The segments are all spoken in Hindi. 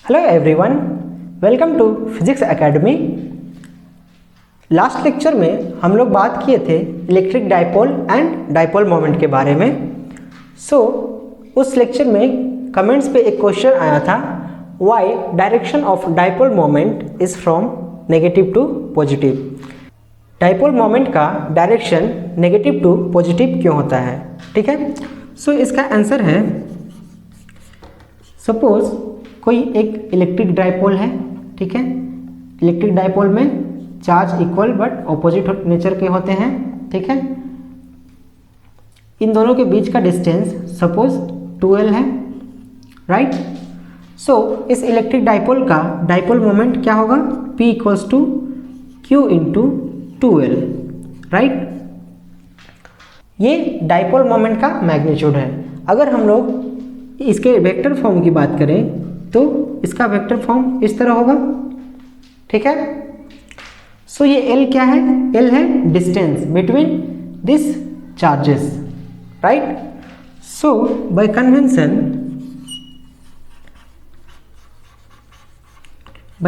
Hello everyone, welcome to physics academy. Last lecture में हम लोग बात किए थे electric dipole and dipole moment के बारे में। उस लेक्चर में कमेंट्स पे एक क्वेश्चन आया था, why direction of dipole moment is from negative to positive. Dipole moment का डायरेक्शन नेगेटिव टू पॉजिटिव क्यों होता है? ठीक है, इसका आंसर है, सपोज कोई एक इलेक्ट्रिक डाइपोल है। ठीक है, इलेक्ट्रिक डाइपोल में charge equal but opposite nature के होते हैं। ठीक है, इन दोनों के बीच का डिस्टेंस सपोज 2L है, राइट। इस इलेक्ट्रिक डाइपोल का डाइपोल मोमेंट क्या होगा? P equals to Q into 2L, right. ये डाइपोल मोमेंट का मैग्नीट्यूड है। अगर हम लोग इसके वेक्टर फॉर्म की बात करें तो इसका वेक्टर फॉर्म इस तरह होगा। ठीक है, ये L क्या है? L है distance between this charges, right. By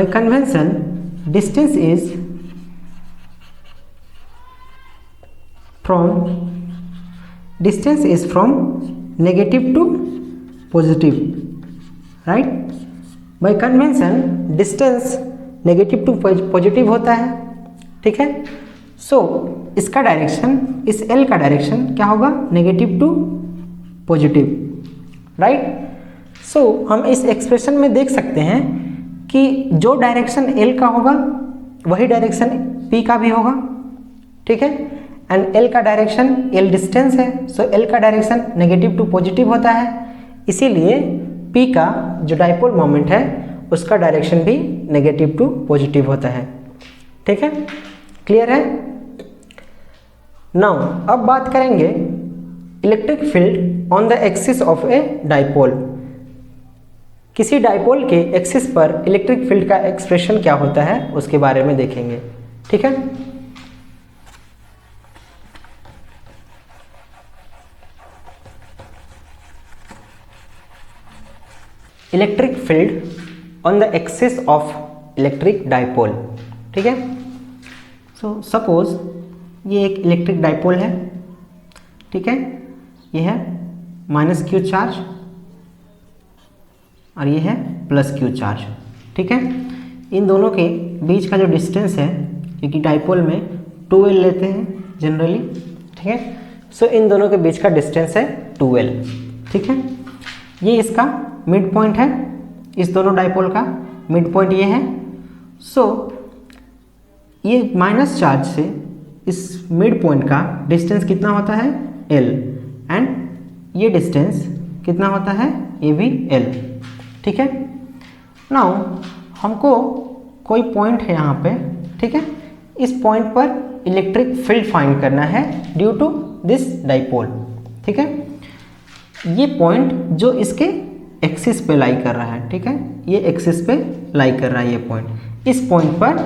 convention distance is from negative to positive, right. By convention distance negative to positive होता है। ठीक है, इसका डायरेक्शन, इस L का डायरेक्शन क्या होगा? Negative to positive, right. हम इस एक्सप्रेशन में देख सकते हैं कि जो डायरेक्शन L का होगा वही डायरेक्शन P का भी होगा। ठीक है, एंड L का डायरेक्शन, L डिस्टेंस है, L का डायरेक्शन नेगेटिव टू पॉजिटिव होता है। इसीलिए P का जो डाइपोल मोमेंट है उसका डायरेक्शन भी नेगेटिव टू पॉजिटिव होता है। ठीक है, क्लियर है? नाउ अब बात करेंगे electric field on the axis of a dipole. किसी डाइपोल के एक्सिस पर इलेक्ट्रिक फील्ड का एक्सप्रेशन क्या होता है उसके बारे में देखेंगे। ठीक है, electric field on the axis of electric dipole. ठीक है, सपोज ये एक इलेक्ट्रिक डाइपोल है। ठीक है, ये है -Q चार्ज और ये है +Q चार्ज। ठीक है, इन दोनों के बीच का जो डिस्टेंस है, क्योंकि डाइपोल में 2L लेते हैं जनरली। ठीक है, इन दोनों के बीच का डिस्टेंस है 2L। ठीक है, ये इसका मिड पॉइंट है, इस दोनों डाइपोल का मिड पॉइंट ये है। ये माइनस चार्ज से इस मिड पॉइंट का डिस्टेंस कितना होता है? L, एंड ये डिस्टेंस कितना होता है? ये भी L। ठीक है, नाउ हमको कोई पॉइंट है यहाँ पे। ठीक है, इस पॉइंट पर इलेक्ट्रिक फील्ड फाइंड करना है ड्यू टू दिस डाइपोल। ठीक है, ये पॉइंट जो इसके एक्सिस पे लाई कर रहा है। ठीक है, ये एक्सिस पे लाई कर रहा है ये पॉइंट। इस पॉइंट पर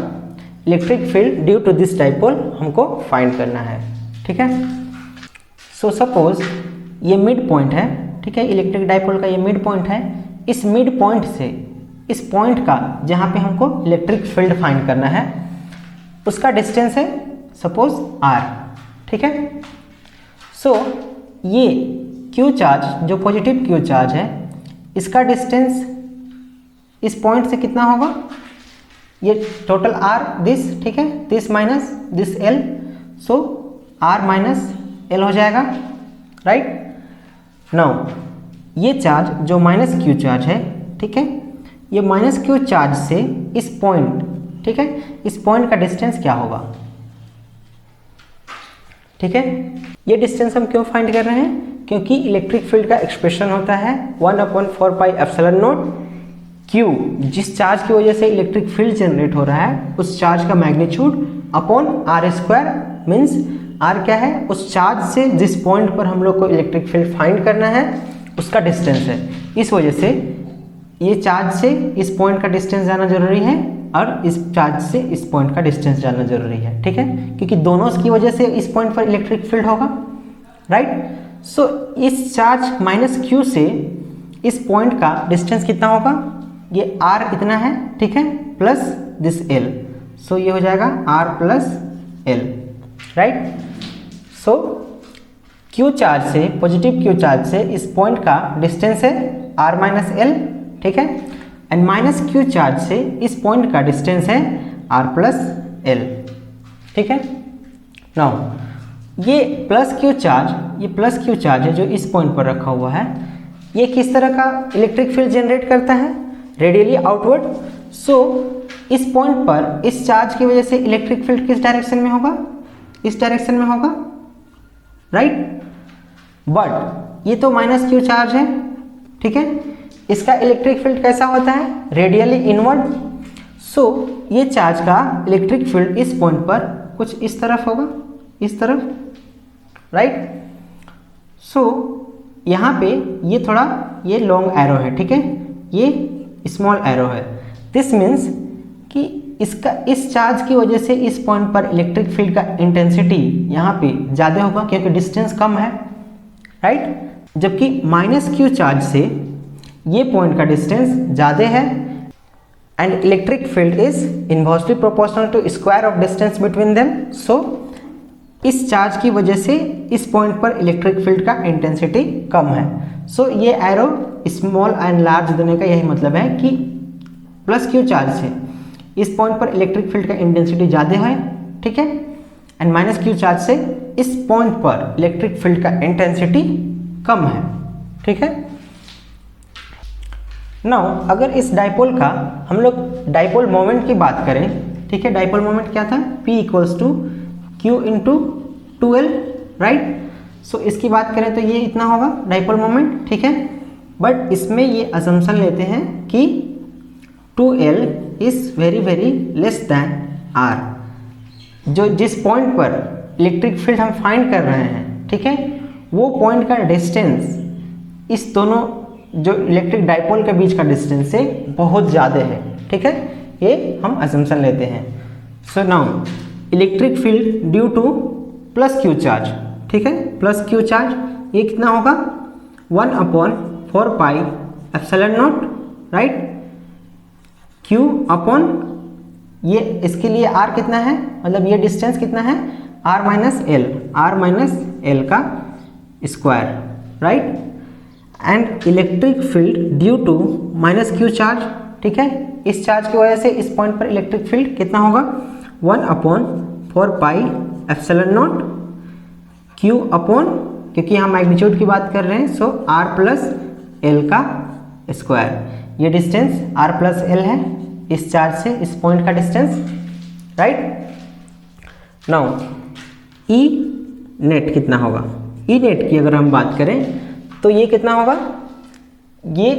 electric field due to this dipole हमको फाइंड करना है। ठीक है, सपोज ये मिड पॉइंट है। ठीक है, इलेक्ट्रिक डाइपोल का ये मिड पॉइंट है। इस मिड पॉइंट से इस पॉइंट का जहाँ पे हमको इलेक्ट्रिक फील्ड फाइंड करना है उसका डिस्टेंस है सपोज R। ठीक है, ये Q चार्ज, जो पॉजिटिव Q चार्ज है, इसका डिस्टेंस इस पॉइंट से कितना होगा? ये टोटल R दिस। ठीक है, this minus this L, R minus L हो जाएगा, राइट। नाउ ये चार्ज जो -Q चार्ज है, ठीक है, ये -Q चार्ज से इस पॉइंट, ठीक है, इस पॉइंट का डिस्टेंस क्या होगा? ठीक है, ये डिस्टेंस हम क्यों फाइंड कर रहे हैं? क्योंकि इलेक्ट्रिक फील्ड का एक्सप्रेशन होता है 1/4πε0 Q, जिस चार्ज की वजह से इलेक्ट्रिक फील्ड जनरेट हो रहा है उस चार्ज का magnitude upon R², means R क्या है? उस चार्ज से जिस पॉइंट पर हम लोग को इलेक्ट्रिक फील्ड फाइंड करना है उसका डिस्टेंस है। इस वजह से ये चार्ज से इस पॉइंट का डिस्टेंस जाना जरूरी है और इस चार्ज से इस पॉइंट का डिस्टेंस जाना जरूरी है। ठीक है, क्योंकि दोनों की वजह से इस पॉइंट पर इलेक्ट्रिक फील्ड होगा, राइट। इस चार्ज -Q से इस पॉइंट का डिस्टेंस कितना होगा? ये R इतना है, ठीक है, प्लस दिस L, सो ये हो जाएगा R प्लस L, राइट। सो Q चार्ज से, पॉजिटिव Q चार्ज से इस पॉइंट का डिस्टेंस है R माइनस L, ठीक है, एंड माइनस Q चार्ज से इस पॉइंट का डिस्टेंस है R प्लस L, ठीक है। नाउ ये प्लस Q चार्ज है जो इस पॉइंट पर रखा हुआ है, ये किस तरह का इलेक्ट्रिक फील्ड जनरेट करता है, रेडियली आउटवर्ड। सो इस पॉइंट पर इस चार्ज की वजह से इलेक्ट्रिक फील्ड किस डायरेक्शन में होगा, इस डायरेक्शन में होगा, राइट। बट ये तो माइनस Q चार्ज है, ठीक है, इसका इलेक्ट्रिक फील्ड कैसा होता है, रेडियली इनवर्ड। सो ये चार्ज का इलेक्ट्रिक फील्ड इस पॉइंट पर कुछ इस तरफ होगा, इस तरफ, राइट। सो यहाँ पे ये थोड़ा ये लॉन्ग एरो है, ठीक है, ये स्मॉल एरो है। दिस मीन्स कि इसका इस चार्ज की वजह से इस पॉइंट पर इलेक्ट्रिक फील्ड का इंटेंसिटी यहाँ पे ज़्यादा होगा क्योंकि डिस्टेंस कम है, राइट। जबकि माइनस Q चार्ज से ये पॉइंट का डिस्टेंस ज़्यादा है and electric field is inversely proportional to square of distance between them. So इस चार्ज की वजह से इस पॉइंट पर इलेक्ट्रिक फील्ड का इंटेंसिटी कम है। सो ये एरो स्मॉल एंड लार्ज देने का यही मतलब है कि प्लस Q चार्ज से इस पॉइंट पर इलेक्ट्रिक फील्ड का इंटेंसिटी ज़्यादा है, ठीक है, एंड माइनस Q चार्ज से इस पॉइंट पर इलेक्ट्रिक फील्ड का इंटेंसिटी कम है, ठीक है। नाउ अगर इस डाइपोल का हम लोग डाइपोल मोमेंट की बात करें, ठीक है, डाइपोल मोमेंट क्या था, P equals to Q into 2L, right. So इसकी बात करें तो ये इतना होगा डाइपोल मोमेंट, ठीक है, बट इसमें ये असम्पशन लेते हैं कि 2L is very very less than R, जो जिस पॉइंट पर इलेक्ट्रिक फील्ड हम फाइंड कर रहे हैं, ठीक है, वो पॉइंट का डिस्टेंस इस दोनों जो इलेक्ट्रिक डाइपोल के बीच का डिस्टेंस से बहुत ज़्यादा है, ठीक है, ये हम असम्पशन लेते हैं। So now electric field due two plus Q charge, ठीक है, प्लस Q चार्ज ये कितना होगा 1/4 पाई epsilon not, right. Q upon ये इसके लिए R कितना है, मतलब ये डिस्टेंस कितना है R माइनस L का square, right. And electric field due to minus Q charge, ठीक है, इस चार्ज की वजह से इस पॉइंट पर इलेक्ट्रिक फील्ड कितना होगा 1/4 पाई एप्सिलॉन नॉट Q अपॉन, क्योंकि हम मैग्नीट्यूड की बात कर रहे हैं, सो R प्लस L का स्क्वायर। ये डिस्टेंस R प्लस L है इस चार्ज से इस पॉइंट का distance, right. Now E net कितना होगा, E नेट की अगर हम बात करें तो ये कितना होगा, ये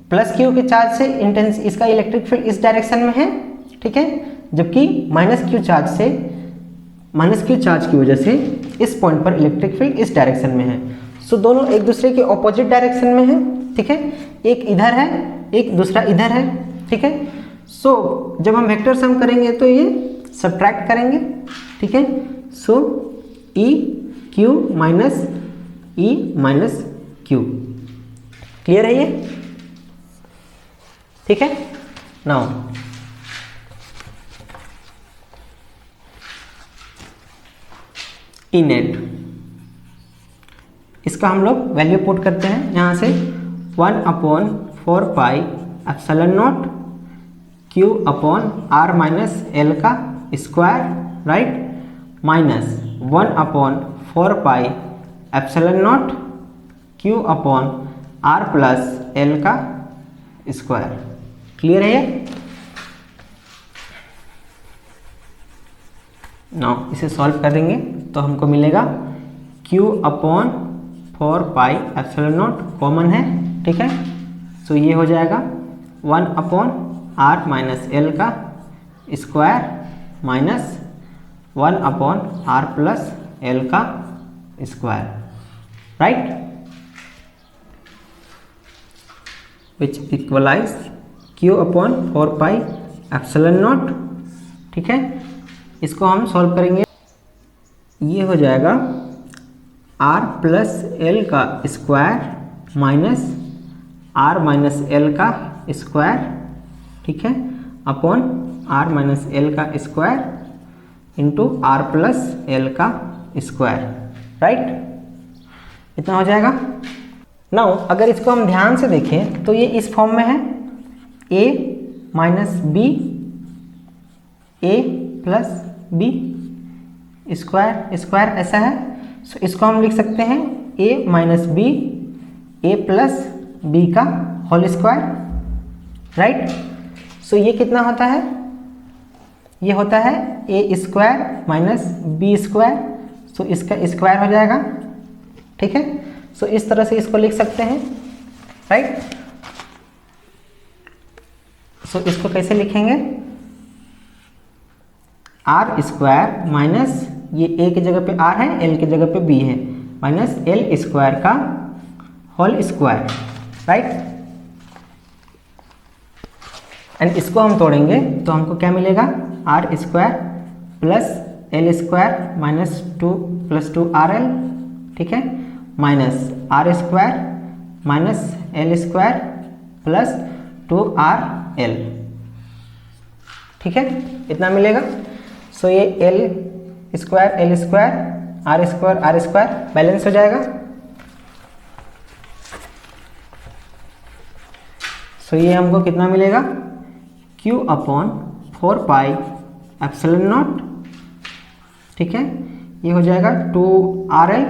प्लस Q के चार्ज से इंटेंस इसका इलेक्ट्रिक फील्ड इस डायरेक्शन में है, ठीक है, जबकि माइनस Q चार्ज की वजह से इस पॉइंट पर इलेक्ट्रिक फील्ड इस डायरेक्शन में है। सो दोनों एक दूसरे के ऑपोजिट डायरेक्शन में है, ठीक है, एक इधर है एक दूसरा इधर है, ठीक है। सो जब हम वेक्टर सम करेंगे तो ये सब्ट्रैक्ट करेंगे, ठीक है। सो E माइनस Q, क्लियर है ये, ठीक है। नाउ E नेट, इसका हम लोग वैल्यू पुट करते हैं यहाँ से 1/4 पाई epsilon not Q upon R minus L का square, right, minus 1/4 pi epsilon not Q upon R plus L का स्क्वायर, क्लियर है ये। नाउ इसे सॉल्व करेंगे तो हमको मिलेगा Q upon 4 pi epsilon naught common है, ठीक है, सो ये हो जाएगा 1/R माइनस L का square minus 1/R plus L का square, right, which equalise Q upon 4 pi epsilon not, ठीक है। इसको हम सॉल्व करेंगे, ये हो जाएगा R प्लस L का square minus R minus L का स्क्वायर ठीक है, अपॉन r माइनस एल का square into r plus L का स्क्वायर, राइट। इतना हो जाएगा। नाउ अगर इसको हम ध्यान से देखें तो ये इस फॉर्म में है a minus b a plus b square square ऐसा है। सो इसको हम लिख सकते हैं a minus b a plus b का होल स्क्वायर, राइट। सो ये कितना होता है, ये होता है a square minus b square. So इसका स्क्वायर हो जाएगा, ठीक है। सो इस तरह से इसको लिख सकते हैं, राइट। सो इसको कैसे लिखेंगे, आर स्क्वायर माइनस ये ए की जगह पे आर है, एल की जगह पे बी है, माइनस एल स्क्वायर का होल स्क्वायर, राइट। एंड इसको हम तोड़ेंगे तो हमको क्या मिलेगा, R square plus L square minus 2 plus 2 R L, ठीक है, minus R square minus L square plus 2 R L, ठीक है, इतना मिलेगा। सो ये L square R square balance हो जाएगा। सो ये हमको कितना मिलेगा, Q upon 4 pi epsilon not, ठीक है, ये हो जाएगा 2RL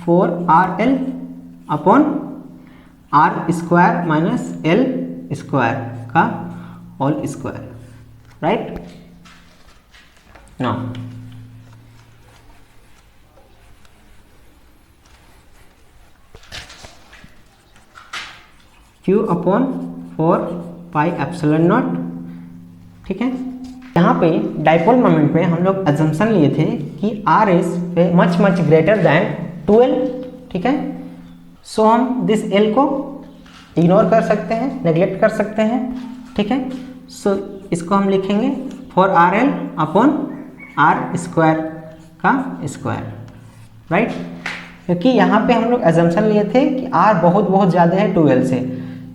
4RL upon R square minus L square का whole square, right. Now Q upon 4 pi epsilon not, ठीक है। यहाँ पे डाइपोल मोमेंट में हम लोग अजम्पशन लिए थे कि R is much greater than 2L, ठीक है। सो हम दिस L को इग्नोर कर सकते हैं, नेग्लेक्ट कर सकते हैं, ठीक है। सो इसको हम लिखेंगे 4RL अपॉन आर स्क्वायर का स्क्वायर, राइट। क्योंकि यहाँ पे हम लोग अजम्पशन लिए थे कि R बहुत ज़्यादा है 2L से।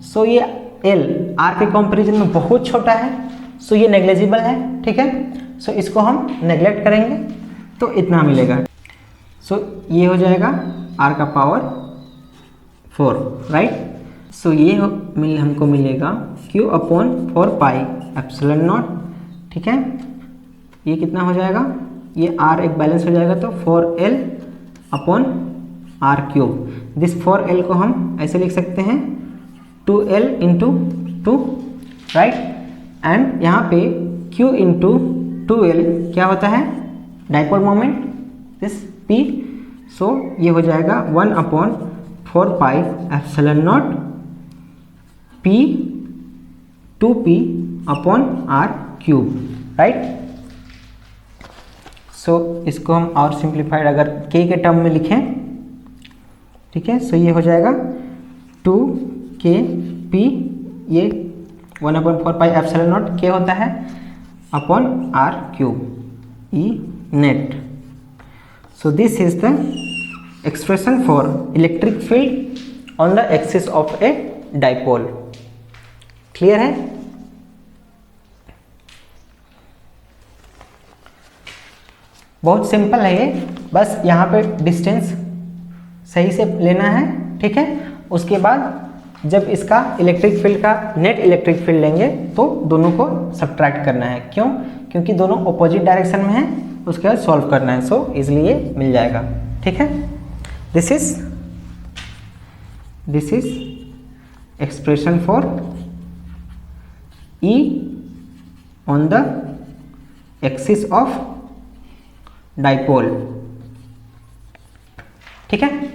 सो ये L R के कंपैरिजन में बहुत छोटा है, सो ये नेग्लेजिबल है, ठीक है। सो इसको हम नेग्लेक्ट करेंगे तो इतना मिलेगा। सो ये हो जाएगा R का पावर 4, राइट। सो ये हमको मिलेगा Q upon 4 pi epsilon not, ठीक है। ये कितना हो जाएगा, ये R एक बैलेंस हो जाएगा तो 4L upon R cube. This 4L को हम ऐसे लिख सकते हैं 2L इंटू 2, राइट। एंड यहाँ पे Q इंटू 2L क्या होता है, dipole moment, this P। So ये हो जाएगा 1 upon 4 pi epsilon nought P 2P upon R cube, right. So इसको हम और सिंप्लीफाइड अगर K के टर्म में लिखें, ठीक है। सो ये हो जाएगा 2KP, ये 1 upon 4 pi epsilon not K होता है upon R cube E net. So this is the expression for electric field on the axis of a dipole. Clear है। बहुत सिंपल है ये, बस यहाँ पे डिस्टेंस सही से लेना है, ठीक है। उसके बाद जब इसका इलेक्ट्रिक फील्ड का नेट इलेक्ट्रिक फील्ड लेंगे तो दोनों को सब्ट्रैक्ट करना है। क्यों, क्योंकि दोनों अपोजिट डायरेक्शन में है, उसके बाद सॉल्व करना है। सो इजली ये मिल जाएगा, ठीक है। This is expression for E on the axis of dipole, ठीक है।